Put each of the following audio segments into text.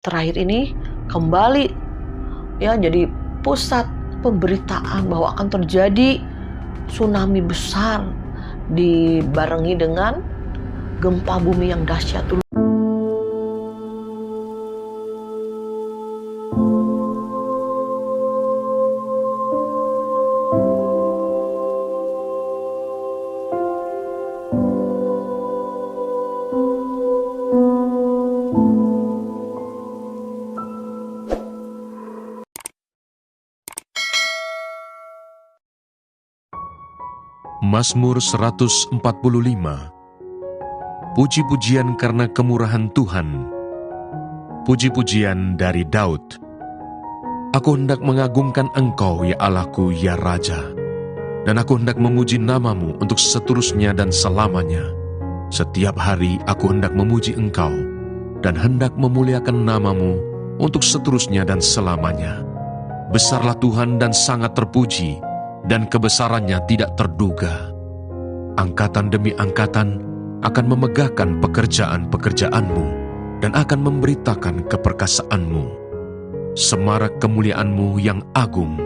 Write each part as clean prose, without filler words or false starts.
terakhir ini kembali ya jadi pusat pemberitaan bahwa akan terjadi tsunami besar dibarengi dengan gempa bumi yang dahsyat. Mazmur 145. Puji-pujian karena kemurahan Tuhan. Puji-pujian dari Daud. Aku hendak mengagungkan Engkau, ya Allahku, ya Raja. Dan aku hendak memuji namamu untuk seterusnya dan selamanya. Setiap hari aku hendak memuji Engkau, dan hendak memuliakan namamu untuk seterusnya dan selamanya. Besarlah Tuhan dan sangat terpuji, dan kebesarannya tidak terduga. Angkatan demi angkatan akan memegahkan pekerjaan-pekerjaanmu dan akan memberitakan keperkasaanmu. Semarak kemuliaanmu yang agung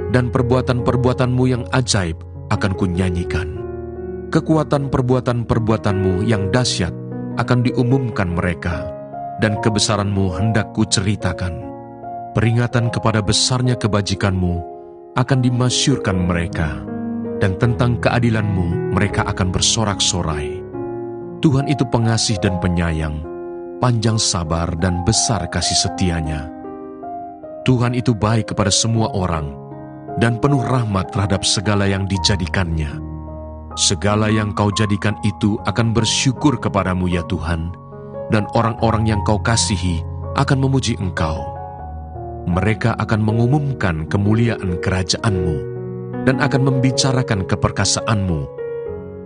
dan perbuatan-perbuatanmu yang ajaib akan kunyanyikan. Kekuatan perbuatan-perbuatanmu yang dahsyat akan diumumkan mereka, dan kebesaranmu hendak kuceritakan. Peringatan kepada besarnya kebajikanmu akan dimasyurkan mereka, dan tentang keadilanmu mereka akan bersorak-sorai. Tuhan itu pengasih dan penyayang, panjang sabar dan besar kasih setianya. Tuhan itu baik kepada semua orang, dan penuh rahmat terhadap segala yang dijadikannya. Segala yang kau jadikan itu akan bersyukur kepadamu, ya Tuhan, dan orang-orang yang kau kasihi akan memuji Engkau. Mereka akan mengumumkan kemuliaan kerajaan-Mu dan akan membicarakan keperkasaanmu,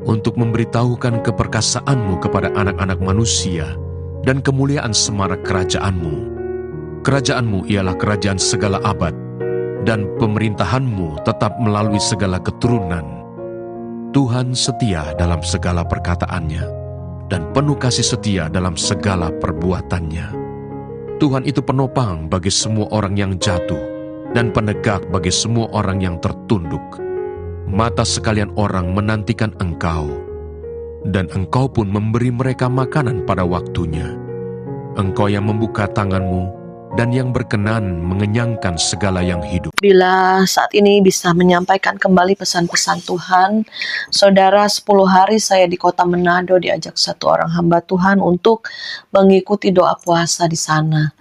untuk memberitahukan keperkasaanmu kepada anak-anak manusia dan kemuliaan semarak kerajaan-Mu. Kerajaan-Mu ialah kerajaan segala abad, dan pemerintahan-Mu tetap melalui segala keturunan. Tuhan setia dalam segala perkataannya, dan penuh kasih setia dalam segala perbuatannya. Tuhan itu penopang bagi semua orang yang jatuh, dan penegak bagi semua orang yang tertunduk. Mata sekalian orang menantikan Engkau, dan Engkau pun memberi mereka makanan pada waktunya. Engkau yang membuka tangan-Mu, dan yang berkenan mengenyangkan segala yang hidup. Bila saat ini bisa menyampaikan kembali pesan-pesan Tuhan, saudara, 10 hari saya di kota Manado diajak satu orang hamba Tuhan untuk mengikuti doa puasa di sana.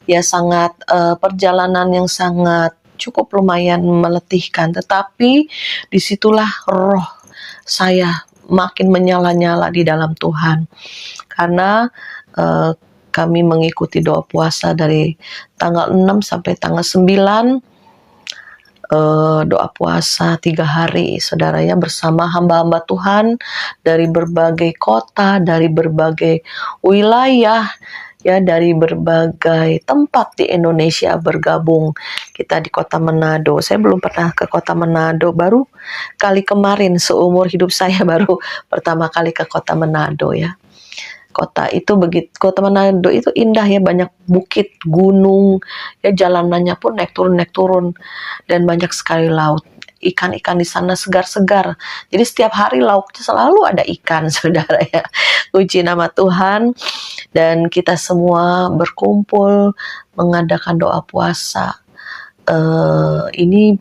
Ya sangat perjalanan yang sangat cukup lumayan meletihkan, tetapi disitulah roh saya makin menyala-nyala di dalam Tuhan, karena kami mengikuti doa puasa dari tanggal 6 sampai tanggal 9, doa puasa 3 hari, saudara ya, bersama hamba-hamba Tuhan dari berbagai kota, dari berbagai wilayah, ya, dari berbagai tempat di Indonesia bergabung. Kita di kota Manado. Saya belum pernah ke kota Manado, baru kali kemarin seumur hidup saya baru pertama kali ke kota Manado ya. Kota Manado itu indah ya, banyak bukit, gunung, ya jalanannya pun naik turun, dan banyak sekali laut. Ikan-ikan di sana segar-segar. Jadi setiap hari lauknya selalu ada ikan, saudara ya. Puji nama Tuhan. Dan kita semua berkumpul mengadakan doa puasa. Ini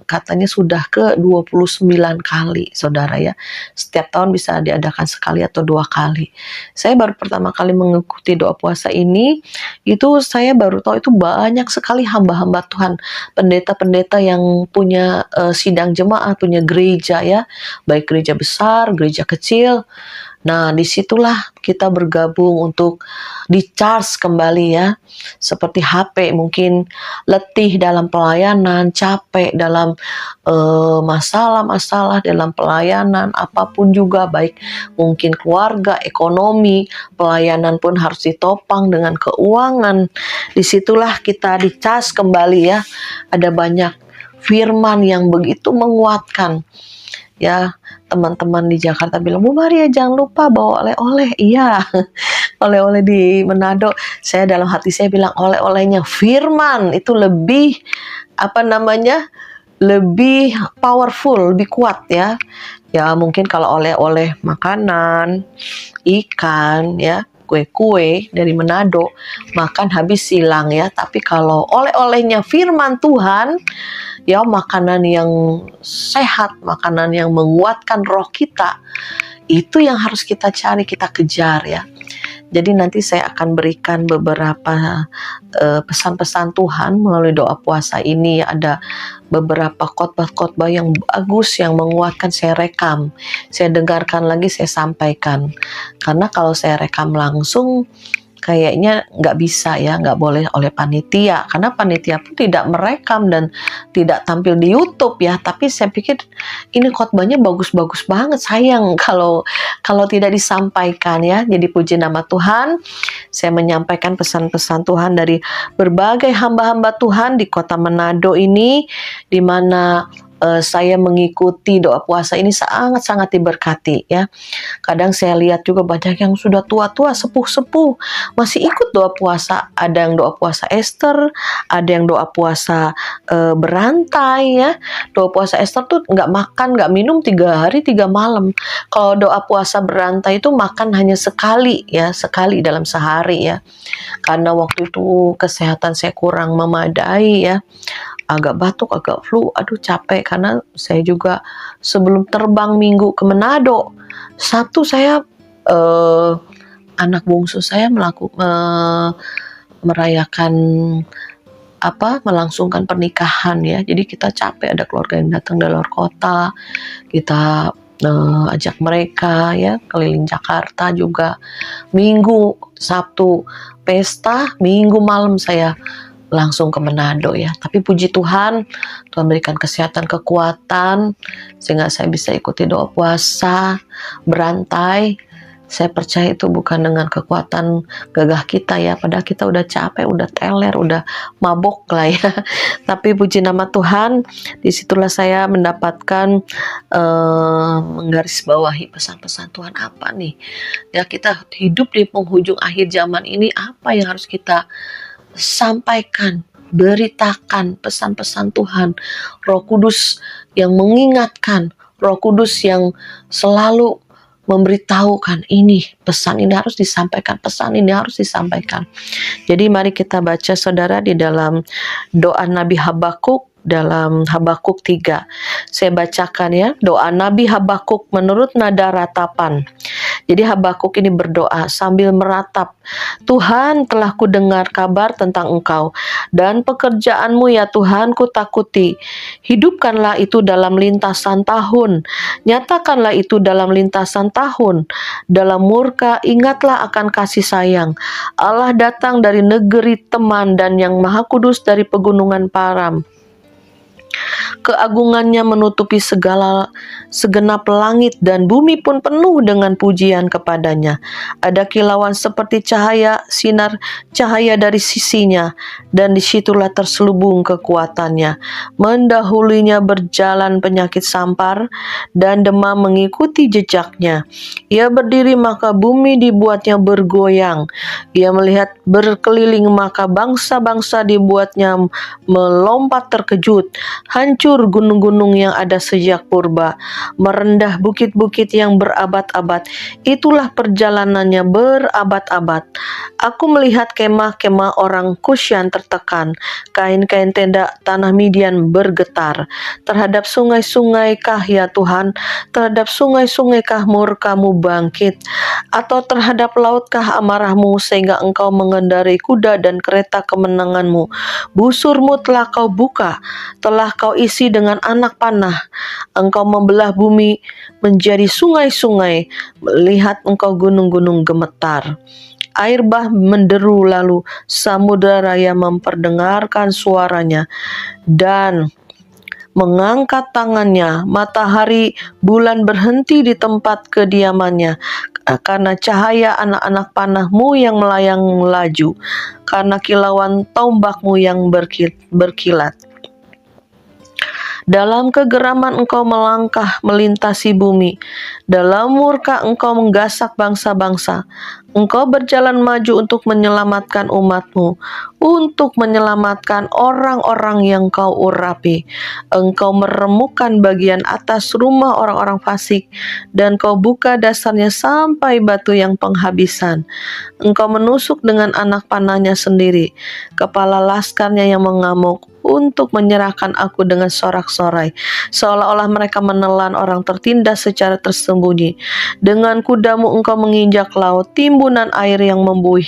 katanya sudah ke 29 kali, saudara ya. Setiap tahun bisa diadakan sekali atau 2 kali. Saya baru pertama kali mengikuti doa puasa ini, itu saya baru tahu itu banyak sekali hamba-hamba Tuhan, pendeta-pendeta yang punya sidang jemaat, punya gereja ya, baik gereja besar, gereja kecil. Nah, disitulah kita bergabung untuk di-charge kembali ya. Seperti HP, mungkin letih dalam pelayanan, capek dalam masalah-masalah dalam pelayanan, apapun juga, baik mungkin keluarga, ekonomi, pelayanan pun harus ditopang dengan keuangan. Disitulah kita di-charge kembali ya. Ada banyak firman yang begitu menguatkan. Ya, teman-teman di Jakarta bilang, Bu Maria jangan lupa bawa oleh-oleh. Iya, oleh-oleh di Manado, saya dalam hati saya bilang oleh-olehnya firman itu lebih lebih powerful, lebih kuat ya. Ya mungkin kalau oleh-oleh makanan, ikan ya, kue-kue dari Manado makan habis silang ya. Tapi kalau oleh-olehnya firman Tuhan, ya makanan yang sehat, makanan yang menguatkan roh kita, itu yang harus kita cari, kita kejar ya. Jadi nanti saya akan berikan beberapa pesan-pesan Tuhan melalui doa puasa ini. Ada beberapa khotbah-khotbah yang bagus, yang menguatkan, saya rekam. Saya dengarkan lagi, saya sampaikan. Karena kalau saya rekam langsung, kayaknya nggak bisa ya, nggak boleh oleh panitia. Karena panitia pun tidak merekam dan tidak tampil di YouTube ya. Tapi saya pikir ini khotbahnya bagus-bagus banget. Sayang kalau tidak disampaikan ya. Jadi puji nama Tuhan. Saya menyampaikan pesan-pesan Tuhan dari berbagai hamba-hamba Tuhan di kota Manado ini, di mana saya mengikuti doa puasa ini sangat-sangat diberkati ya. Kadang saya lihat juga banyak yang sudah tua-tua, sepuh-sepuh masih ikut doa puasa. Ada yang doa puasa Esther, ada yang doa puasa berantai ya. Doa puasa Esther tuh nggak makan, nggak minum 3 hari 3 malam. Kalau doa puasa berantai itu makan hanya sekali ya, sekali dalam sehari ya. Karena waktu itu kesehatan saya kurang memadai ya. Agak batuk, agak flu, aduh capek karena saya juga sebelum terbang minggu ke Manado, Sabtu saya anak bungsu saya merayakan melangsungkan pernikahan ya. Jadi kita capek, ada keluarga yang datang dari luar kota, kita ajak mereka ya keliling Jakarta juga. Minggu Sabtu pesta, Minggu malam saya langsung ke Manado ya. Tapi puji Tuhan, Tuhan berikan kesehatan, kekuatan sehingga saya bisa ikuti doa puasa berantai. Saya percaya itu bukan dengan kekuatan gagah kita ya, padahal kita udah capek, udah teler, udah mabok lah ya. Tapi puji nama Tuhan, disitulah saya mendapatkan menggarisbawahi pesan-pesan Tuhan apa nih. Ya kita hidup di penghujung akhir zaman ini, apa yang harus kita sampaikan, beritakan pesan-pesan Tuhan. Roh Kudus yang mengingatkan, Roh Kudus yang selalu memberitahukan ini, pesan ini harus disampaikan, pesan ini harus disampaikan. Jadi mari kita baca saudara di dalam doa Nabi Habakuk, dalam Habakuk 3. Saya bacakan ya, doa Nabi Habakuk menurut nada ratapan. Jadi Habakuk ini berdoa sambil meratap. Tuhan, telah kudengar kabar tentang Engkau dan pekerjaanmu ya Tuhan, kutakuti. Hidupkanlah itu dalam lintasan tahun. Nyatakanlah itu dalam lintasan tahun. Dalam murka ingatlah akan kasih sayang. Allah datang dari negeri teman dan yang maha kudus dari pegunungan Param. Keagungannya menutupi segenap langit dan bumi pun penuh dengan pujian kepadanya. Ada kilauan seperti cahaya, sinar cahaya dari sisinya, dan disitulah terselubung kekuatannya. Mendahulunya berjalan penyakit sampar, dan demam mengikuti jejaknya. Ia berdiri maka bumi dibuatnya bergoyang. Ia melihat berkeliling maka bangsa-bangsa dibuatnya melompat terkejut. Hancur gunung-gunung yang ada sejak purba, merendah bukit-bukit yang berabad-abad. Itulah perjalanannya berabad-abad. Aku melihat kemah-kemah orang Kusyan tertekan, kain-kain tenda tanah Midian bergetar. Terhadap sungai-sungai kah ya Tuhan, terhadap sungai-sungai kah murkamu bangkit, atau terhadap lautkah amarahmu sehingga engkau mengendarai kuda dan kereta kemenanganmu. Busurmu telah kau buka, telah kau isi dengan anak panah. Engkau membelah bumi menjadi sungai-sungai, melihat engkau gunung-gunung gemetar. Air bah menderu lalu samudera raya memperdengarkan suaranya dan mengangkat tangannya. Matahari bulan berhenti di tempat kediamannya karena cahaya anak-anak panahmu yang melayang laju, karena kilauan tombakmu yang berkilat. Dalam kegeraman engkau melangkah melintasi bumi. Dalam murka engkau menggasak bangsa-bangsa. Engkau berjalan maju untuk menyelamatkan umat-Mu, untuk menyelamatkan orang-orang yang Kau urapi. Engkau meremukkan bagian atas rumah orang-orang fasik, dan Kau buka dasarnya sampai batu yang penghabisan. Engkau menusuk dengan anak panahnya sendiri, kepala laskarnya yang mengamuk, untuk menyerahkan aku dengan sorak-sorai, seolah-olah mereka menelan orang tertindas secara tersembunyi. Dengan kudamu engkau menginjak laut, timbunan air yang membuih.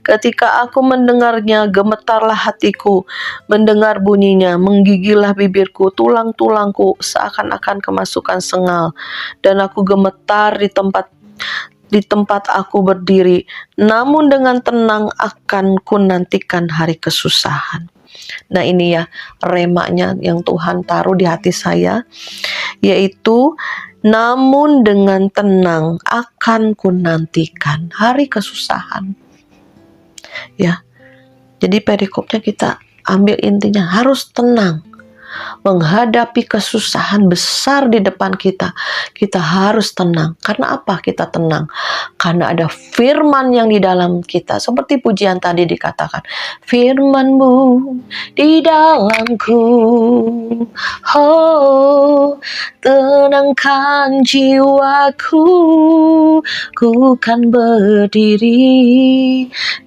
Ketika aku mendengarnya, gemetarlah hatiku, mendengar bunyinya, menggigillah bibirku, tulang-tulangku seakan-akan kemasukan sengal, dan aku gemetar di tempat aku berdiri, namun dengan tenang akan kunantikan hari kesusahan. Nah ini ya remanya yang Tuhan taruh di hati saya, yaitu namun dengan tenang akan kunantikan hari kesusahan. Ya, jadi perikopnya kita ambil intinya harus tenang. Menghadapi kesusahan besar di depan kita, kita harus tenang. Karena apa kita tenang? Karena ada firman yang di dalam kita. Seperti pujian tadi dikatakan, firman-Mu di dalamku, oh tenangkan jiwaku, ku kan berdiri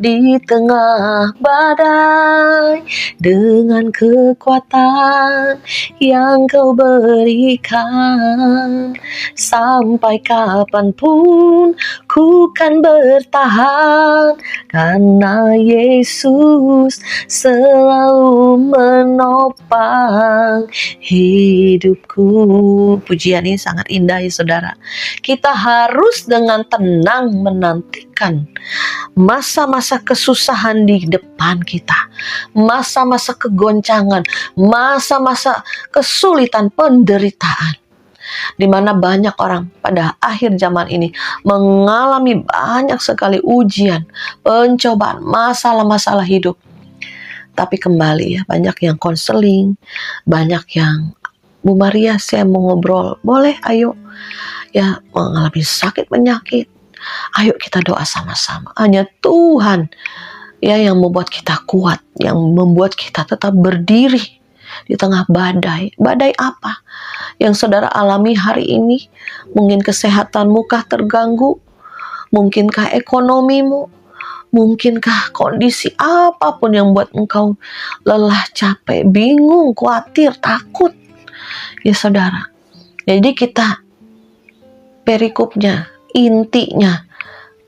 di tengah badai dengan kekuatan yang Kau berikan. Sampai kapanpun ku kan bertahan, karena Yesus selalu menopang hidupku. Pujian ini sangat indah ya saudara. Kita harus dengan tenang menantikan masa-masa kesusahan di depan kita, masa-masa kegoncangan, masa-masa kesulitan, penderitaan, di mana banyak orang pada akhir zaman ini mengalami banyak sekali ujian, pencobaan, masalah-masalah hidup. Tapi kembali ya, banyak yang konseling, banyak yang, Bu Maria saya mau ngobrol, boleh ayo. Ya mengalami sakit penyakit, ayo kita doa sama-sama. Hanya Tuhan ya yang membuat kita kuat, yang membuat kita tetap berdiri di tengah badai. Badai apa yang saudara alami hari ini? Mungkin kesehatanmu kah terganggu? Mungkinkah ekonomimu? Mungkinkah kondisi apapun yang buat engkau lelah, capek, bingung, khawatir, takut? Ya saudara, jadi kita perikopnya, intinya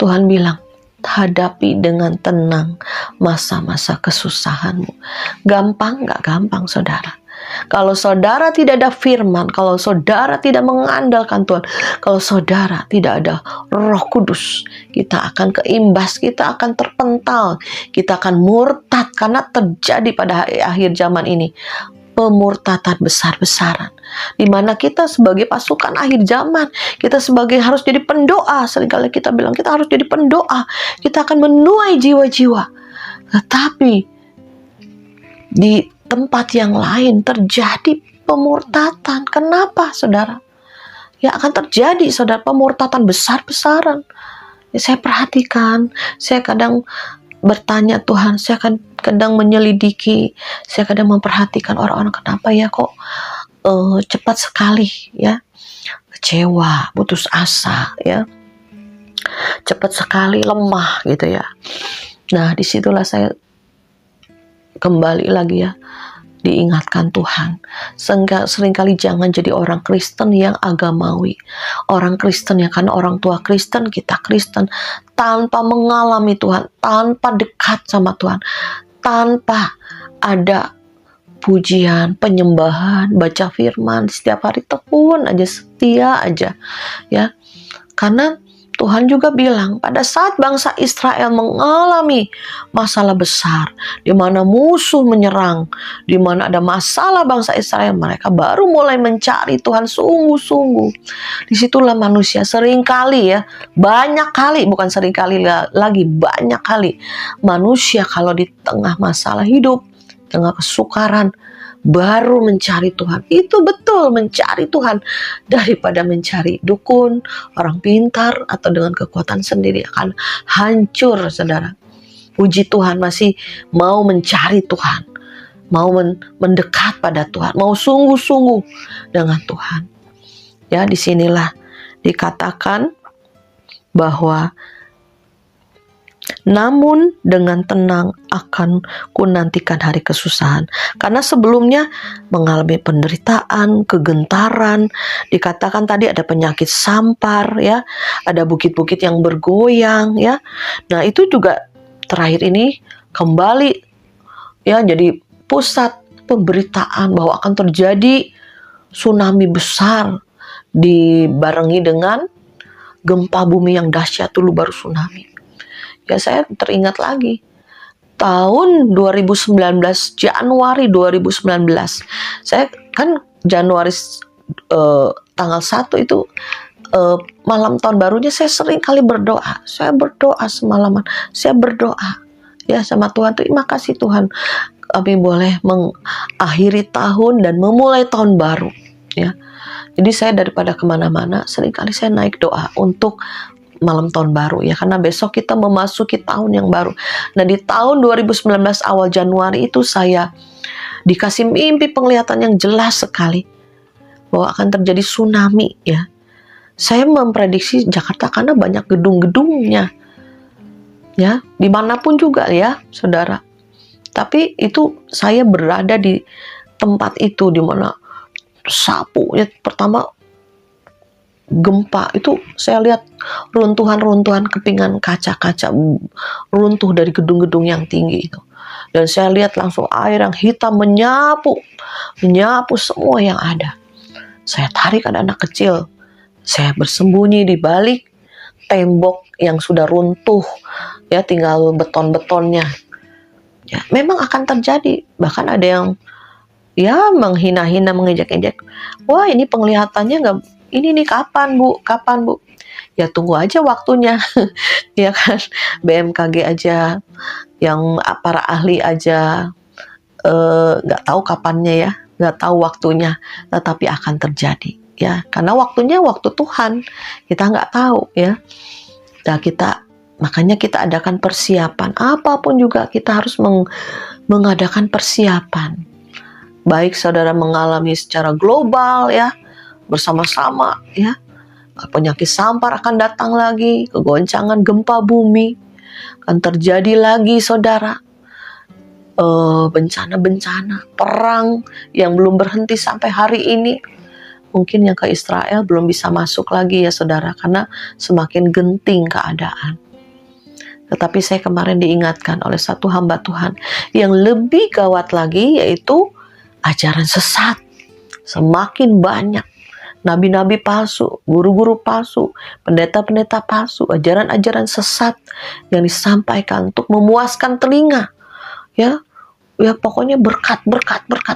Tuhan bilang, hadapi dengan tenang masa-masa kesusahanmu. Gampang? Gak gampang saudara. Kalau saudara tidak ada firman, kalau saudara tidak mengandalkan Tuhan, kalau saudara tidak ada Roh Kudus, kita akan keimbas, kita akan terpental, kita akan murtad. Karena terjadi pada akhir zaman ini pemurtatan besar-besaran, di mana kita sebagai pasukan akhir zaman, kita sebagai harus jadi pendoa. Seringkali kita bilang kita harus jadi pendoa, kita akan menuai jiwa-jiwa. Tetapi di tempat yang lain terjadi pemurtatan. Kenapa saudara? Ya akan terjadi saudara pemurtatan besar-besaran. Ya, saya perhatikan, saya kadang bertanya Tuhan, saya kadang menyelidiki, saya kadang memperhatikan orang-orang, kenapa ya kok cepat sekali ya kecewa, putus asa ya, cepat sekali lemah gitu ya. Nah disitulah saya kembali lagi ya, diingatkan Tuhan, seringkali jangan jadi orang Kristen yang agamawi, orang Kristen yang karena orang tua Kristen, kita Kristen, tanpa mengalami Tuhan, tanpa dekat sama Tuhan, tanpa ada pujian, penyembahan, baca firman setiap hari, tekun aja, setia aja ya. Karena Tuhan juga bilang pada saat bangsa Israel mengalami masalah besar, di mana musuh menyerang, di mana ada masalah bangsa Israel, mereka baru mulai mencari Tuhan sungguh-sungguh. Disitulah manusia seringkali ya, banyak kali, bukan seringkali lagi, banyak kali manusia kalau di tengah masalah hidup tengah kesukaran, baru mencari Tuhan. Itu betul, mencari Tuhan daripada mencari dukun, orang pintar, atau dengan kekuatan sendiri akan hancur, saudara. Puji Tuhan, masih mau mencari Tuhan, mau mendekat pada Tuhan, mau sungguh-sungguh dengan Tuhan. Ya, disinilah dikatakan bahwa namun dengan tenang akan kunantikan hari kesusahan. Karena sebelumnya mengalami penderitaan, kegentaran, dikatakan tadi ada penyakit sampar, ya, ada bukit-bukit yang bergoyang, ya. Nah, itu juga terakhir ini kembali, ya, jadi pusat pemberitaan bahwa akan terjadi tsunami besar dibarengi dengan gempa bumi yang dahsyat, dulu baru tsunami. Ya, saya teringat lagi tahun 2019, Januari 2019. Saya kan Januari tanggal 1 itu malam tahun barunya saya sering kali berdoa. Saya berdoa semalaman. Saya berdoa ya sama Tuhan, terima kasih Tuhan, kami boleh mengakhiri tahun dan memulai tahun baru, ya. Jadi saya daripada kemana-mana, seringkali saya naik doa untuk malam tahun baru, ya, karena besok kita memasuki tahun yang baru. Nah, di tahun 2019 awal Januari itu saya dikasih mimpi penglihatan yang jelas sekali bahwa akan terjadi tsunami, ya. Saya memprediksi Jakarta karena banyak gedung-gedungnya, ya, dimanapun juga, ya, saudara. Tapi itu saya berada di tempat itu di mana sapu, ya, pertama gempa itu saya lihat runtuhan-runtuhan kepingan kaca-kaca runtuh dari gedung-gedung yang tinggi itu, dan saya lihat langsung air yang hitam menyapu semua yang ada. Saya tarik ada anak kecil, saya bersembunyi di balik tembok yang sudah runtuh, ya, tinggal beton-betonnya. Ya, memang akan terjadi. Bahkan ada yang, ya, menghina-hina, mengejek-ejek. Wah, ini penglihatannya nggak, ini nih kapan bu? Ya, tunggu aja waktunya. Ya kan, BMKG aja, yang para ahli aja nggak tahu kapannya, ya, nggak tahu waktunya, tetapi akan terjadi, ya, karena waktunya waktu Tuhan, kita nggak tahu, ya. Nah, makanya kita adakan persiapan, apapun juga kita harus mengadakan persiapan. Baik saudara mengalami secara global, ya, bersama-sama, ya, penyakit sampar akan datang lagi, kegoncangan gempa bumi akan terjadi lagi, saudara. Bencana-bencana, perang yang belum berhenti sampai hari ini. Mungkin yang ke Israel belum bisa masuk lagi, ya saudara, karena semakin genting keadaan. Tetapi saya kemarin diingatkan oleh satu hamba Tuhan yang lebih gawat lagi, yaitu ajaran sesat. Semakin banyak nabi-nabi palsu, guru-guru palsu, pendeta-pendeta palsu, ajaran-ajaran sesat yang disampaikan untuk memuaskan telinga, ya. Ya, pokoknya berkat.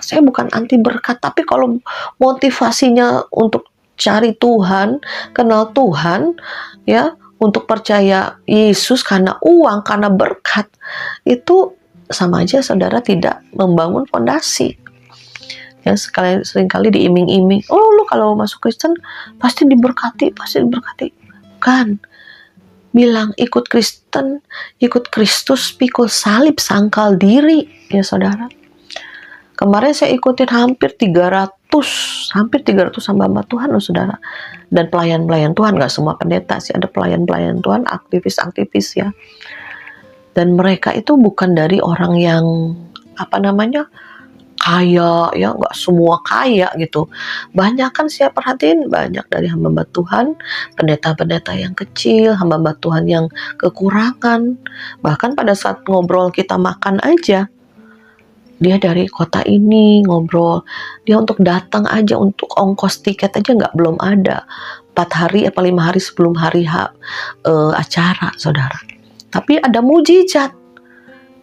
Saya bukan anti berkat, tapi kalau motivasinya untuk cari Tuhan, kenal Tuhan, ya, untuk percaya Yesus karena uang, karena berkat, itu sama aja saudara tidak membangun fondasi. Ya, seringkali diiming-iming, oh, lu kalau masuk Kristen pasti diberkati. Kan bilang ikut Kristen, ikut Kristus, pikul salib, sangkal diri, ya saudara. Kemarin saya ikutin hampir 300 hamba Tuhan, loh saudara. Dan pelayan-pelayan Tuhan, gak semua pendeta sih, ada pelayan-pelayan Tuhan, aktivis-aktivis, ya. Dan mereka itu bukan dari orang yang kaya, ya, nggak semua kaya gitu. Banyak kan saya perhatiin, banyak dari hamba Tuhan, pendeta-pendeta yang kecil, hamba Tuhan yang kekurangan. Bahkan pada saat ngobrol kita makan aja, dia dari kota ini ngobrol, dia untuk datang aja, untuk ongkos tiket aja belum ada. 4 hari apa 5 hari sebelum hari acara, saudara. Tapi ada mujizat,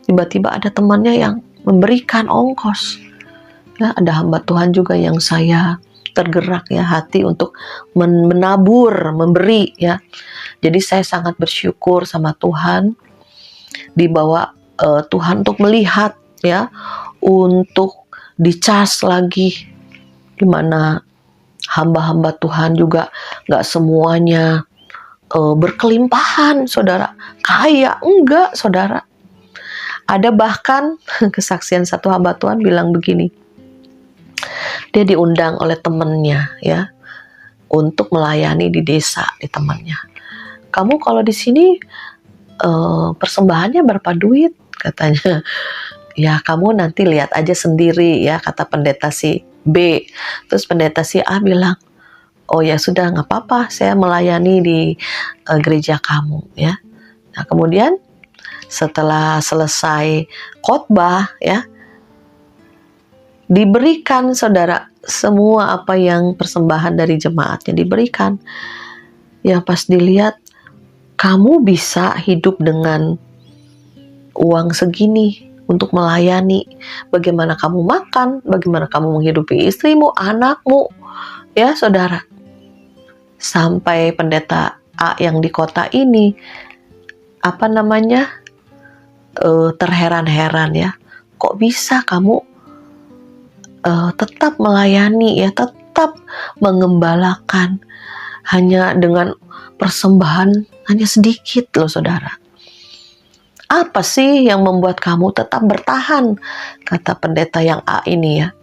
tiba-tiba ada temannya yang memberikan ongkos. Ya, ada hamba Tuhan juga yang saya tergerak, ya, hati untuk menabur, memberi, ya. Jadi saya sangat bersyukur sama Tuhan, dibawa Tuhan untuk melihat, ya, untuk dicas lagi, dimana hamba-hamba Tuhan juga nggak semuanya berkelimpahan, saudara, kaya, enggak, saudara. Ada bahkan kesaksian satu hamba Tuhan bilang begini, dia diundang oleh temannya ya untuk melayani di desa di temannya. Kamu kalau di sini persembahannya berapa duit, katanya. Ya kamu nanti lihat aja sendiri ya, kata pendeta si B. Terus pendeta si A bilang, oh ya sudah, nggak apa-apa, saya melayani di gereja kamu ya. Nah kemudian setelah selesai khotbah ya, diberikan, saudara, semua apa yang persembahan dari jemaatnya diberikan. Ya pas dilihat, kamu bisa hidup dengan uang segini untuk melayani. Bagaimana kamu makan, bagaimana kamu menghidupi istrimu, anakmu, ya saudara. Sampai pendeta A yang di kota ini, terheran-heran ya, kok bisa kamu tetap melayani ya, tetap mengembalakan hanya dengan persembahan hanya sedikit loh, saudara. Apa sih yang membuat kamu tetap bertahan? Kata pendeta yang A ini ya.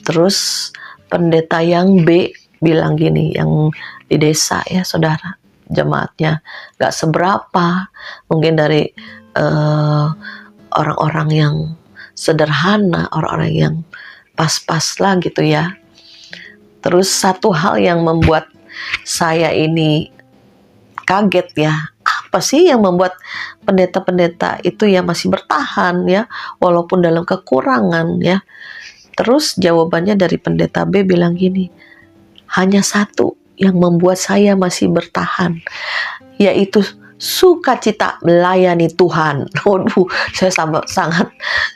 Terus pendeta yang B bilang gini, yang di desa ya saudara, jemaatnya gak seberapa, mungkin dari orang-orang yang sederhana, orang-orang yang pas-pas lah gitu ya. Terus satu hal yang membuat saya ini kaget ya, apa sih yang membuat pendeta-pendeta itu ya masih bertahan ya, walaupun dalam kekurangan ya. Terus jawabannya dari pendeta B bilang gini, hanya satu yang membuat saya masih bertahan, yaitu sukacita melayani Tuhan. Waduh, saya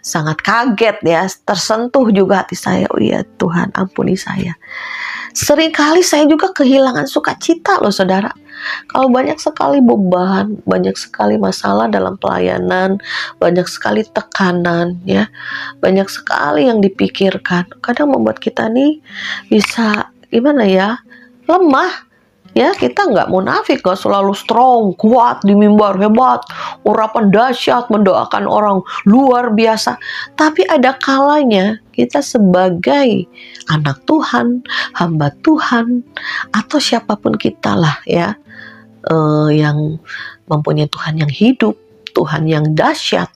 sangat kaget ya, tersentuh juga hati saya. Oh iya Tuhan, ampuni saya. Seringkali saya juga kehilangan sukacita loh saudara. Kalau banyak sekali beban, banyak sekali masalah dalam pelayanan, banyak sekali tekanan ya, banyak sekali yang dipikirkan. Kadang membuat kita nih bisa gimana ya, lemah. Ya kita nggak munafik, nggak selalu strong, kuat di mimbar, hebat, urapan dahsyat, mendoakan orang luar biasa. Tapi ada kalanya kita sebagai anak Tuhan, hamba Tuhan, atau siapapun kita lah ya, yang mempunyai Tuhan yang hidup, Tuhan yang dahsyat.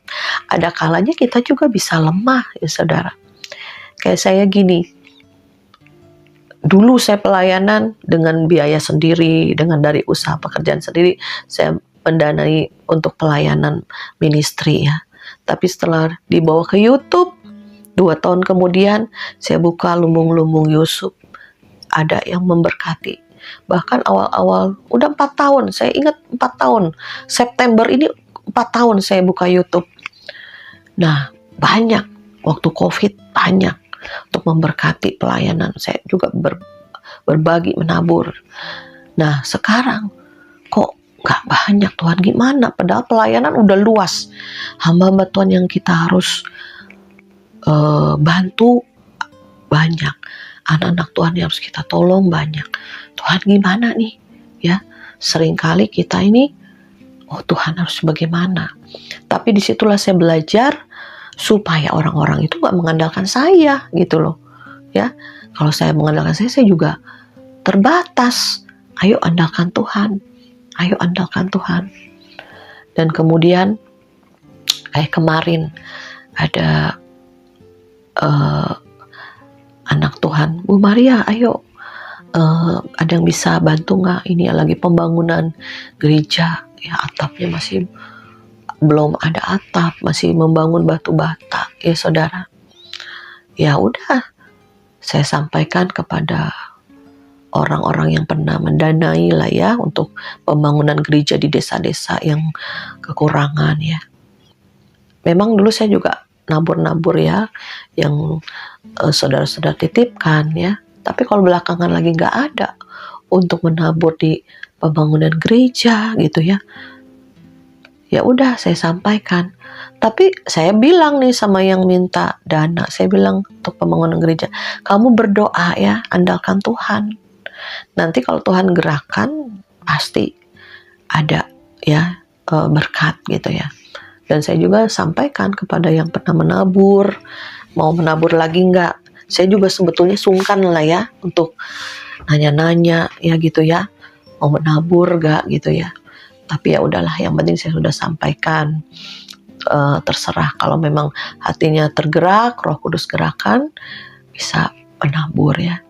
Ada kalanya kita juga bisa lemah ya saudara. Kayak saya gini, dulu saya pelayanan dengan biaya sendiri, dengan dari usaha pekerjaan sendiri, saya mendanai untuk pelayanan ministry ya. Tapi setelah dibawa ke YouTube, 2 tahun kemudian saya buka Lumbung-Lumbung Yusuf. Ada yang memberkati. Bahkan awal-awal, udah 4 tahun, saya ingat 4 tahun. September ini 4 tahun saya buka YouTube. Nah, banyak, waktu COVID banyak untuk memberkati pelayanan. Saya juga berbagi, menabur. Nah sekarang kok gak banyak Tuhan, gimana? Padahal pelayanan udah luas, hamba-hamba Tuhan yang kita harus bantu banyak, anak-anak Tuhan yang harus kita tolong banyak. Tuhan gimana nih ya? Seringkali kita ini, oh Tuhan harus bagaimana? Tapi disitulah saya belajar supaya orang-orang itu gak mengandalkan saya gitu loh ya. Kalau saya mengandalkan saya juga terbatas. Ayo andalkan Tuhan, ayo andalkan Tuhan. Dan kemudian kayak kemarin ada anak Tuhan, Bu Maria ayo, ada yang bisa bantu gak? Ini lagi pembangunan gereja ya, atapnya masih belum ada atap, masih membangun batu bata ya saudara. Ya udah, saya sampaikan kepada orang-orang yang pernah mendanai lah ya untuk pembangunan gereja di desa-desa yang kekurangan ya. Memang dulu saya juga nabur-nabur ya, yang saudara-saudara titipkan ya. Tapi kalau belakangan lagi nggak ada untuk menabur di pembangunan gereja gitu ya. Ya udah saya sampaikan. Tapi saya bilang nih sama yang minta dana, saya bilang untuk pembangunan gereja, kamu berdoa ya, andalkan Tuhan. Nanti kalau Tuhan gerakan, pasti ada ya berkat gitu ya. Dan saya juga sampaikan kepada yang pernah menabur, mau menabur lagi enggak. Saya juga sebetulnya sungkan lah ya untuk nanya-nanya ya gitu ya, mau menabur enggak gitu ya. Tapi ya udahlah, yang penting saya sudah sampaikan. Terserah kalau memang hatinya tergerak, Roh Kudus gerakan, bisa menabur ya.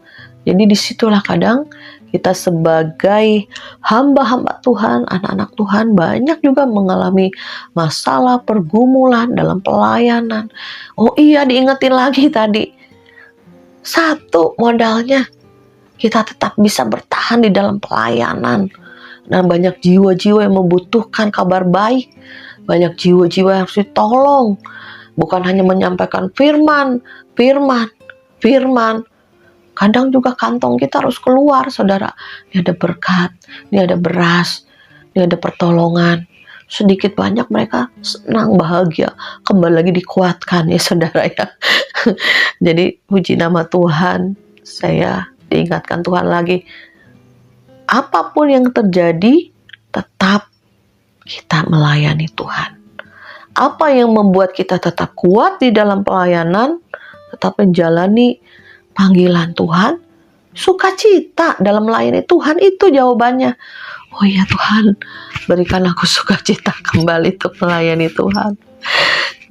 Jadi disitulah kadang kita sebagai hamba-hamba Tuhan, anak-anak Tuhan, banyak juga mengalami masalah, pergumulan dalam pelayanan. Oh iya, diingetin lagi tadi. Satu, modalnya kita tetap bisa bertahan di dalam pelayanan. Dan banyak jiwa-jiwa yang membutuhkan kabar baik. Banyak jiwa-jiwa yang harus ditolong. Bukan hanya menyampaikan firman. Kadang juga kantong kita harus keluar, saudara. Ini ada berkat, ini ada beras, ini ada pertolongan. Sedikit banyak mereka senang, bahagia, kembali lagi dikuatkan ya saudara ya. Jadi puji nama Tuhan, saya diingatkan Tuhan lagi, apapun yang terjadi, tetap kita melayani Tuhan. Apa yang membuat kita tetap kuat di dalam pelayanan, tetap menjalani panggilan Tuhan, sukacita dalam melayani Tuhan, itu jawabannya. Oh ya Tuhan, berikan aku sukacita kembali untuk melayani Tuhan.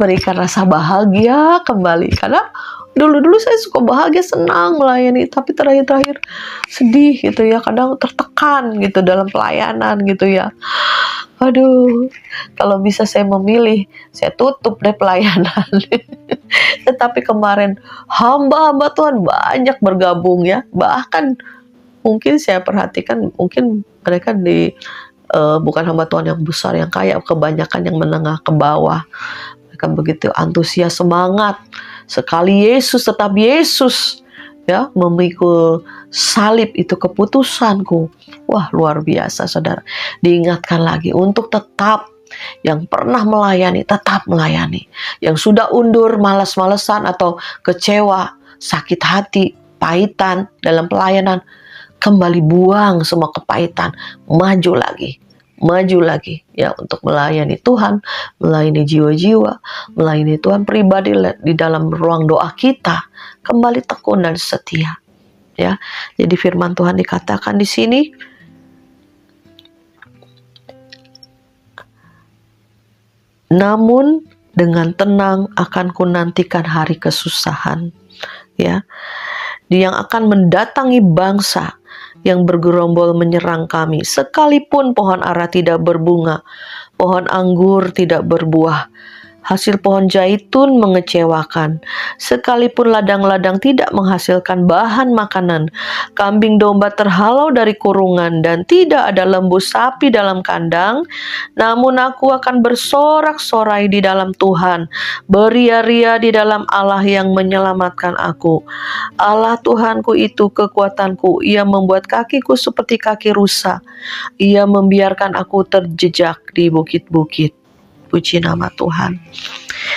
Berikan rasa bahagia kembali. Karena dulu saya suka bahagia, senang melayani, tapi terakhir sedih gitu ya, kadang tertekan gitu dalam pelayanan gitu ya. Aduh, kalau bisa saya memilih, saya tutup deh pelayanan. Tetapi kemarin hamba-hamba Tuhan banyak bergabung ya. Bahkan mungkin saya perhatikan, mungkin mereka bukan hamba Tuhan yang besar, yang kaya, kebanyakan yang menengah ke bawah. Mereka begitu antusias, semangat. Sekali Yesus tetap Yesus, ya, memikul salib itu keputusanku. Wah, luar biasa saudara. Diingatkan lagi untuk tetap, yang pernah melayani tetap melayani. Yang sudah undur, malas-malesan atau kecewa, sakit hati, pahitan dalam pelayanan, kembali buang semua kepahitan, maju lagi ya, untuk melayani Tuhan, melayani jiwa-jiwa, melayani Tuhan pribadi di dalam ruang doa kita, kembali tekun dan setia ya. Jadi firman Tuhan dikatakan di sini, namun dengan tenang akan kunantikan hari kesusahan ya, yang akan mendatangi bangsa yang bergerombol menyerang kami. Sekalipun pohon ara tidak berbunga, pohon anggur tidak berbuah, hasil pohon zaitun mengecewakan, sekalipun ladang-ladang tidak menghasilkan bahan makanan, kambing domba terhalau dari kurungan, dan tidak ada lembu sapi dalam kandang, namun aku akan bersorak-sorai di dalam Tuhan, beria-ria di dalam Allah yang menyelamatkan aku. Allah Tuhanku itu kekuatanku, Ia membuat kakiku seperti kaki rusa, Ia membiarkan aku terjejak di bukit-bukit. Puji nama Tuhan.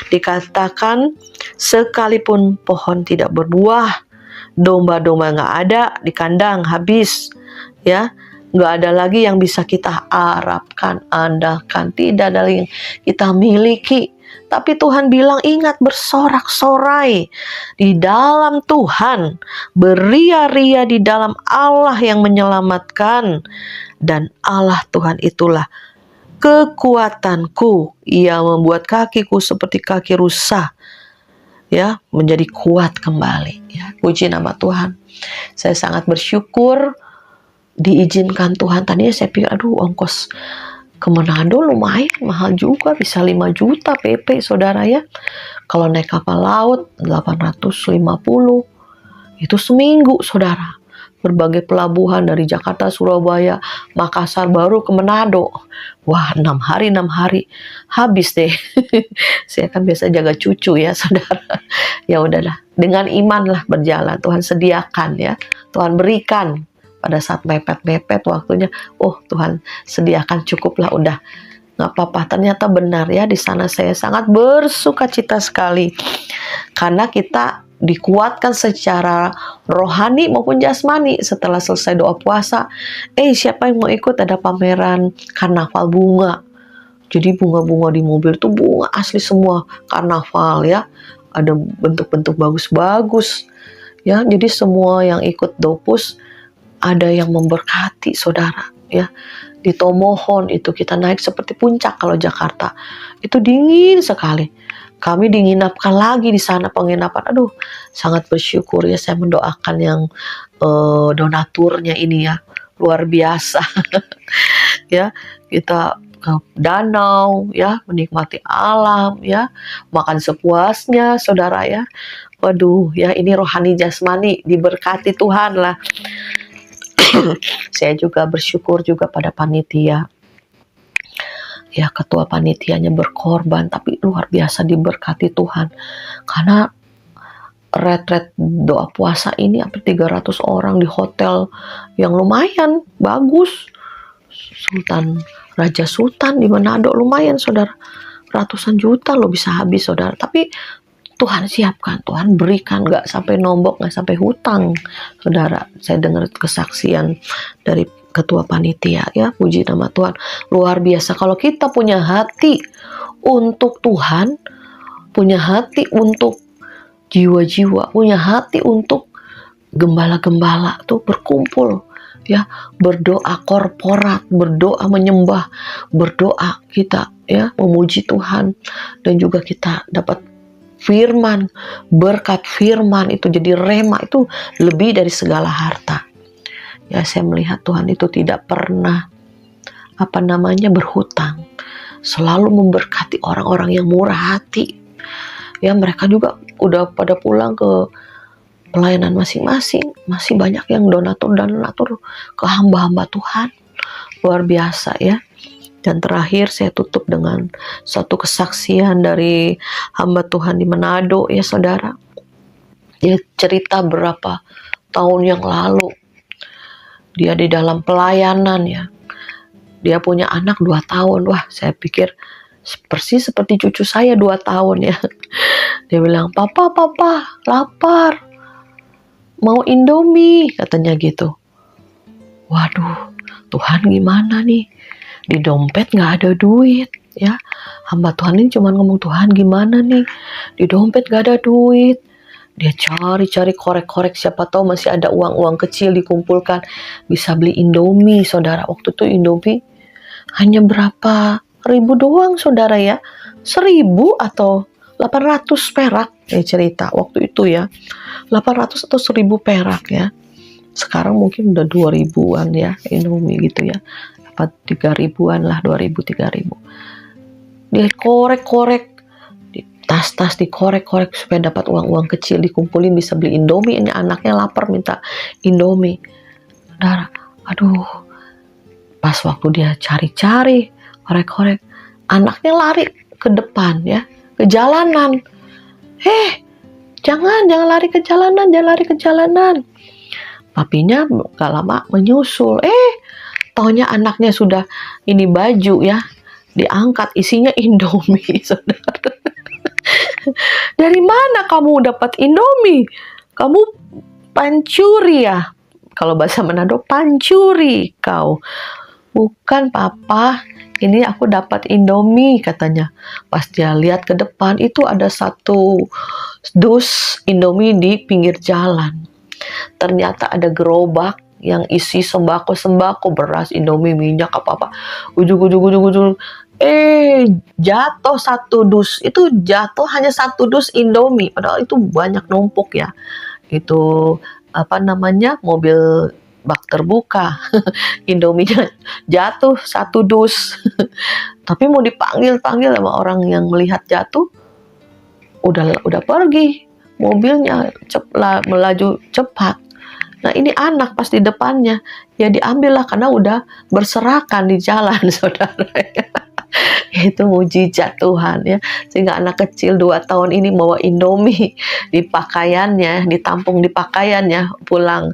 Dikatakan sekalipun pohon tidak berbuah, domba-domba nggak ada di kandang, habis ya, nggak ada lagi yang bisa kita harapkan, andalkan, tidak ada lagi yang kita miliki. Tapi Tuhan bilang, ingat, bersorak-sorai di dalam Tuhan, beria-ria di dalam Allah yang menyelamatkan, dan Allah Tuhan itulah kekuatanku. Ia membuat kakiku seperti kaki rusa, ya, menjadi kuat kembali ya. Puji nama Tuhan. Saya sangat bersyukur diizinkan Tuhan. Tadinya saya pikir, aduh, ongkos ke Manado lumayan mahal juga, bisa 5 juta PP saudara ya. Kalau naik kapal laut 850, itu seminggu saudara. Berbagai pelabuhan dari Jakarta, Surabaya, Makassar, baru ke Manado. Wah, 6 hari habis deh. Saya kan biasa jaga cucu ya saudara. Ya udahlah, dengan iman lah berjalan. Tuhan sediakan ya, Tuhan berikan pada saat mepet-mepet waktunya. Oh, Tuhan sediakan, cukuplah, udah nggak apa-apa. Ternyata benar ya, di sana saya sangat bersuka cita sekali karena kita dikuatkan secara rohani maupun jasmani setelah selesai doa puasa. Siapa yang mau ikut, ada pameran karnaval bunga. Jadi bunga-bunga di mobil tuh bunga asli semua, karnaval ya. Ada bentuk-bentuk bagus-bagus ya. Jadi semua yang ikut dopus ada yang memberkati saudara ya. Di Tomohon itu kita naik seperti puncak kalau Jakarta. Itu dingin sekali. Kami diinapkan lagi di sana penginapan. Aduh, sangat bersyukur ya, saya mendoakan yang donaturnya ini ya. Luar biasa. Ya, kita ke danau ya, menikmati alam ya, makan sepuasnya saudara ya. Waduh ya, ini rohani jasmani diberkati Tuhan lah. Saya juga bersyukur juga pada panitia ya, ketua panitianya berkorban tapi luar biasa diberkati Tuhan, karena retret doa puasa ini hampir 300 orang di hotel yang lumayan bagus, Raja Sultan di Manado, lumayan saudara, ratusan juta loh bisa habis saudara. Tapi Tuhan siapkan, Tuhan berikan, nggak sampai nombok, nggak sampai hutang saudara. Saya dengar kesaksian dari ketua panitia ya, puji nama Tuhan, luar biasa. Kalau kita punya hati untuk Tuhan, punya hati untuk jiwa-jiwa, punya hati untuk gembala-gembala tuh berkumpul ya, berdoa korporat, berdoa menyembah, berdoa kita ya, memuji Tuhan, dan juga kita dapat firman, berkat firman itu jadi rema, itu lebih dari segala harta ya. Saya melihat Tuhan itu tidak pernah berhutang, selalu memberkati orang-orang yang murah hati ya. Mereka juga udah pada pulang ke pelayanan masing-masing, masih banyak yang donatur ke hamba-hamba Tuhan, luar biasa ya. Dan terakhir saya tutup dengan satu kesaksian dari hamba Tuhan di Manado ya saudara. Dia cerita berapa tahun yang lalu dia di dalam pelayanan ya, dia punya anak 2 tahun. Wah, saya pikir persis seperti cucu saya 2 tahun ya. Dia bilang, papa lapar, mau Indomie katanya gitu. Waduh, Tuhan gimana nih, di dompet nggak ada duit ya. Hamba Tuhan ini cuma ngomong, Tuhan gimana nih, di dompet nggak ada duit. Dia cari korek-korek, siapa tahu masih ada uang-uang kecil dikumpulkan, bisa beli Indomie saudara. Waktu itu Indomie hanya berapa ribu doang saudara ya, 1.000 atau 800 perak ya, cerita waktu itu ya, 800 atau 1.000 perak ya. Sekarang mungkin udah 2.000-an ya Indomie gitu ya, apa 3.000-an lah, 2.000 3.000. Dia korek-korek di tas-tas, dikorek-korek supaya dapat uang-uang kecil dikumpulin bisa beli Indomie. Ini anaknya lapar minta Indomie saudara. Aduh, pas waktu dia cari-cari korek-korek, anaknya lari ke depan ya, ke jalanan. Jangan lari ke jalanan. Papinya gak lama menyusul. Taunya anaknya sudah ini baju ya, diangkat isinya Indomie saudara. Dari mana kamu dapat Indomie? Kamu pancuri ya? Kalau bahasa Manado, pancuri kau. Bukan papa, ini aku dapat Indomie katanya. Pas dia lihat ke depan, itu ada satu dus Indomie di pinggir jalan. Ternyata ada gerobak yang isi sembako, beras, Indomie, minyak, apa-apa. Ujung. Jatuh satu dus. Itu jatuh hanya satu dus Indomie. Padahal itu banyak numpuk ya. Itu mobil bak terbuka. Indominya jatuh satu dus. Tapi mau dipanggil sama orang yang melihat jatuh, udah pergi. Mobilnya melaju cepat. Nah ini anak pas di depannya, ya diambillah karena udah berserakan di jalan saudara. Itu mujizat Tuhan ya, sehingga anak kecil 2 tahun ini bawa Indomie di pakaiannya, ditampung di pakaiannya, pulang,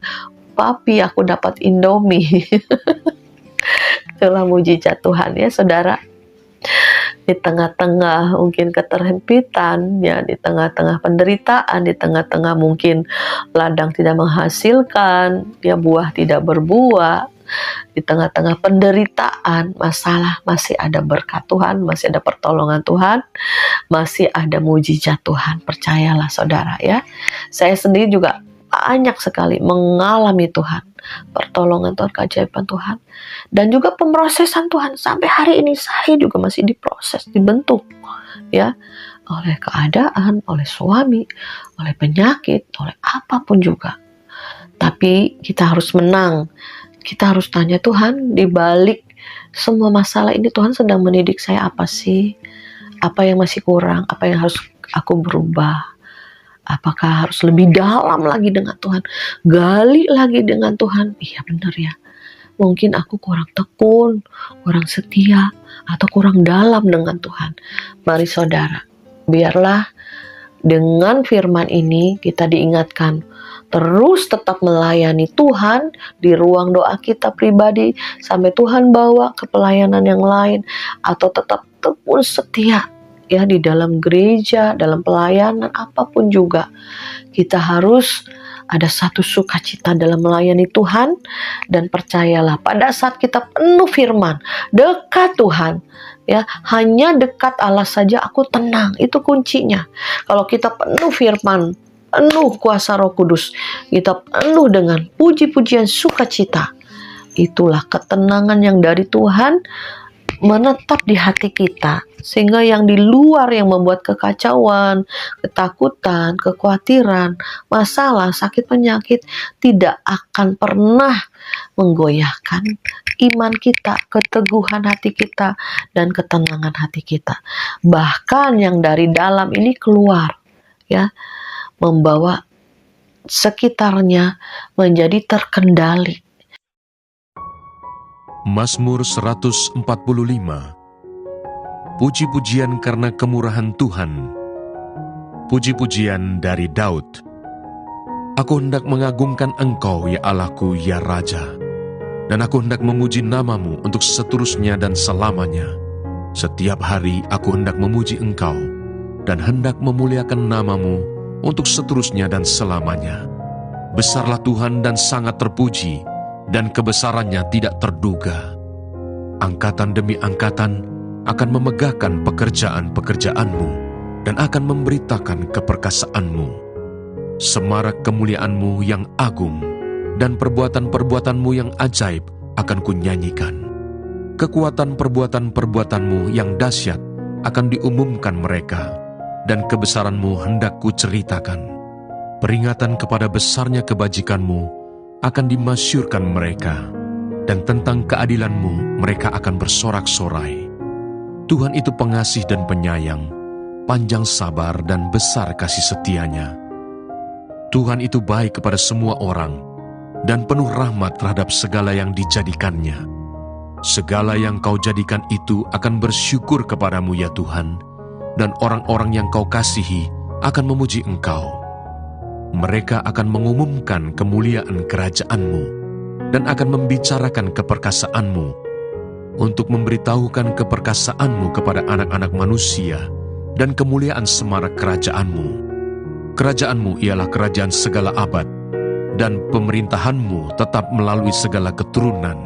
papi aku dapat Indomie. Itulah mujizat Tuhan ya saudara. Di tengah-tengah mungkin keterhempitan, ya, di tengah-tengah penderitaan, di tengah-tengah mungkin ladang tidak menghasilkan, ya, buah tidak berbuah, di tengah-tengah penderitaan, masalah, masih ada berkat Tuhan, masih ada pertolongan Tuhan, masih ada mujizat Tuhan. Percayalah saudara, ya. Saya sendiri juga banyak sekali mengalami Tuhan, pertolongan Tuhan, keajaiban Tuhan, dan juga pemrosesan Tuhan. Sampai hari ini saya juga masih diproses, dibentuk, ya, oleh keadaan, oleh suami, oleh penyakit, oleh apapun juga. Tapi kita harus menang. Kita harus tanya, Tuhan, di balik semua masalah ini Tuhan sedang mendidik saya apa sih? Apa yang masih kurang? Apa yang harus aku berubah? Apakah harus lebih dalam lagi dengan Tuhan? Gali lagi dengan Tuhan? Iya, benar ya. Mungkin aku kurang tekun, kurang setia, atau kurang dalam dengan Tuhan. Mari saudara, biarlah dengan firman ini kita diingatkan terus tetap melayani Tuhan di ruang doa kita pribadi sampai Tuhan bawa ke pelayanan yang lain, atau tetap tekun setia, ya, di dalam gereja, dalam pelayanan apapun juga. Kita harus ada satu sukacita dalam melayani Tuhan, dan percayalah pada saat kita penuh firman, dekat Tuhan, ya, hanya dekat Allah saja aku tenang. Itu kuncinya. Kalau kita penuh firman, penuh kuasa Roh Kudus, kita penuh dengan puji-pujian sukacita, itulah ketenangan yang dari Tuhan menetap di hati kita, sehingga yang di luar yang membuat kekacauan, ketakutan, kekhawatiran, masalah, sakit penyakit tidak akan pernah menggoyahkan iman kita, keteguhan hati kita, dan ketenangan hati kita. Bahkan yang dari dalam ini keluar, ya, membawa sekitarnya menjadi terkendali. Mazmur 145. Puji-pujian karena kemurahan Tuhan. Puji-pujian dari Daud. Aku hendak mengagungkan Engkau, ya Allahku, ya Raja. Dan aku hendak memuji namamu untuk seterusnya dan selamanya. Setiap hari aku hendak memuji Engkau, dan hendak memuliakan namamu untuk seterusnya dan selamanya. Besarlah Tuhan dan sangat terpuji, dan kebesarannya tidak terduga. Angkatan demi angkatan akan memegahkan pekerjaan-pekerjaanmu, dan akan memberitakan keperkasaanmu. Semarak kemuliaanmu yang agung, dan perbuatan-perbuatanmu yang ajaib akan kunyanyikan. Kekuatan perbuatan-perbuatanmu yang dahsyat akan diumumkan mereka, dan kebesaranmu hendak kuceritakan. Peringatan kepada besarnya kebajikanmu akan dimasyurkan mereka, dan tentang keadilanmu mereka akan bersorak-sorai. Tuhan itu pengasih dan penyayang, panjang sabar dan besar kasih setianya. Tuhan itu baik kepada semua orang, dan penuh rahmat terhadap segala yang dijadikannya. Segala yang kau jadikan itu akan bersyukur kepadamu, ya Tuhan, dan orang-orang yang kau kasihi akan memuji Engkau. Mereka akan mengumumkan kemuliaan kerajaan-Mu, dan akan membicarakan keperkasaanmu, untuk memberitahukan keperkasaanmu kepada anak-anak manusia, dan kemuliaan semarak kerajaan-Mu. Kerajaan-Mu ialah kerajaan segala abad, dan pemerintahan-Mu tetap melalui segala keturunan.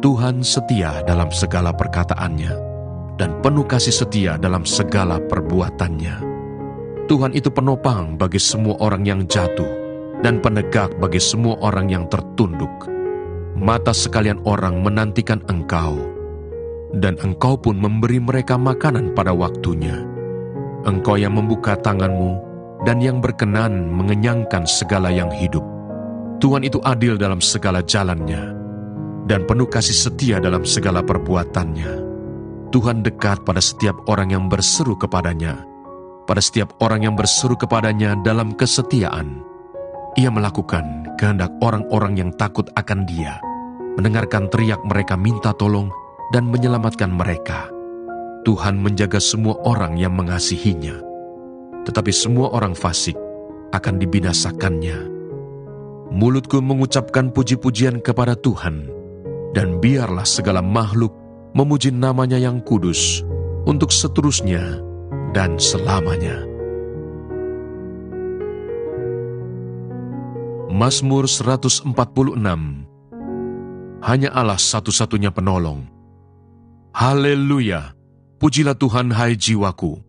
Tuhan setia dalam segala perkataannya, dan penuh kasih setia dalam segala perbuatannya. Tuhan itu penopang bagi semua orang yang jatuh, dan penegak bagi semua orang yang tertunduk. Mata sekalian orang menantikan Engkau, dan Engkau pun memberi mereka makanan pada waktunya. Engkau yang membuka tangan-Mu, dan yang berkenan mengenyangkan segala yang hidup. Tuhan itu adil dalam segala jalannya, dan penuh kasih setia dalam segala perbuatannya. Tuhan dekat pada setiap orang yang berseru kepadanya, pada setiap orang yang berseru kepadanya dalam kesetiaan. Ia melakukan kehendak orang-orang yang takut akan Dia, mendengarkan teriak mereka minta tolong, dan menyelamatkan mereka. Tuhan menjaga semua orang yang mengasihinya, tetapi semua orang fasik akan dibinasakannya. Mulutku mengucapkan puji-pujian kepada Tuhan, dan biarlah segala makhluk memuji namanya yang kudus untuk seterusnya dan selamanya. Mazmur 146. Hanya Allah satu-satunya penolong. Haleluya! Pujilah Tuhan, hai jiwaku.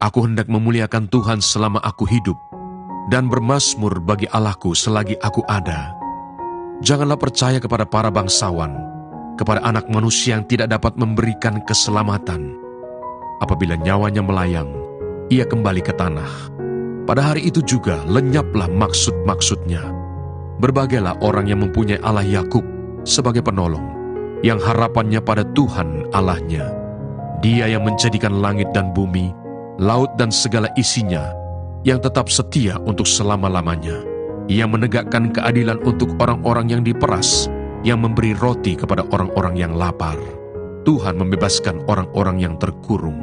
Aku hendak memuliakan Tuhan selama aku hidup, dan bermazmur bagi Allahku selagi aku ada. Janganlah percaya kepada para bangsawan, kepada anak manusia yang tidak dapat memberikan keselamatan. Apabila nyawanya melayang, ia kembali ke tanah. Pada hari itu juga lenyaplah maksud-maksudnya. Berbagailah orang yang mempunyai Allah Yakub sebagai penolong, yang harapannya pada Tuhan Allahnya. Dia yang menjadikan langit dan bumi, laut dan segala isinya, yang tetap setia untuk selama-lamanya. Ia menegakkan keadilan untuk orang-orang yang diperas, yang memberi roti kepada orang-orang yang lapar. Tuhan membebaskan orang-orang yang terkurung.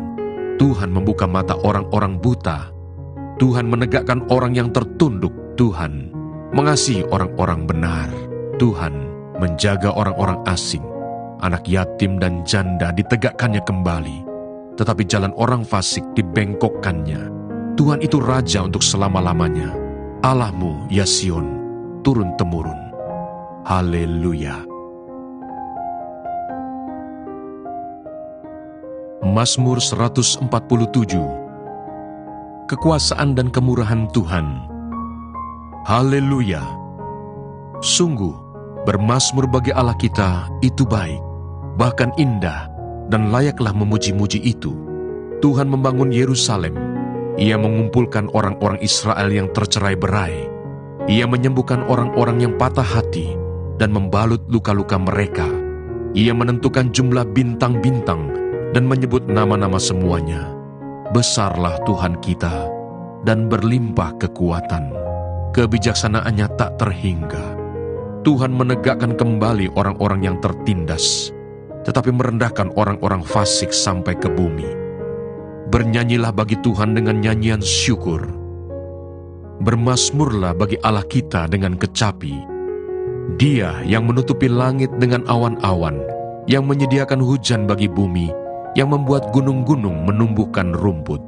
Tuhan membuka mata orang-orang buta. Tuhan menegakkan orang yang tertunduk. Tuhan mengasihi orang-orang benar. Tuhan menjaga orang-orang asing. Anak yatim dan janda ditegakkannya kembali, tetapi jalan orang fasik dibengkokkannya. Tuhan itu Raja untuk selama-lamanya. Allahmu, ya Sion, turun-temurun. Haleluya. Mazmur 147. Kekuasaan dan kemurahan Tuhan. Haleluya. Sungguh, bermazmur bagi Allah kita itu baik, bahkan indah, dan layaklah memuji-muji itu. Tuhan membangun Yerusalem. Ia mengumpulkan orang-orang Israel yang tercerai-berai. Ia menyembuhkan orang-orang yang patah hati dan membalut luka-luka mereka. Ia menentukan jumlah bintang-bintang dan menyebut nama-nama semuanya. Besarlah Tuhan kita dan berlimpah kekuatan. Kebijaksanaannya tak terhingga. Tuhan menegakkan kembali orang-orang yang tertindas, tetapi merendahkan orang-orang fasik sampai ke bumi. Bernyanyilah bagi Tuhan dengan nyanyian syukur. Bermazmurlah bagi Allah kita dengan kecapi. Dia yang menutupi langit dengan awan-awan, yang menyediakan hujan bagi bumi, yang membuat gunung-gunung menumbuhkan rumput.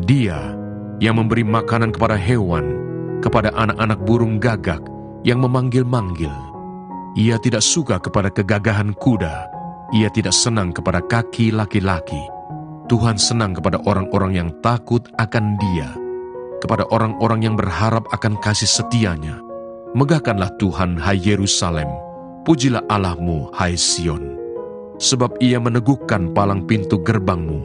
Dia yang memberi makanan kepada hewan, kepada anak-anak burung gagak, yang memanggil-manggil. Ia tidak suka kepada kegagahan kuda. Ia tidak senang kepada kaki laki-laki. Tuhan senang kepada orang-orang yang takut akan Dia, kepada orang-orang yang berharap akan kasih setia-Nya. Megahkanlah Tuhan, hai Yerusalem. Pujilah Allahmu, hai Sion. Sebab Ia meneguhkan palang pintu gerbangmu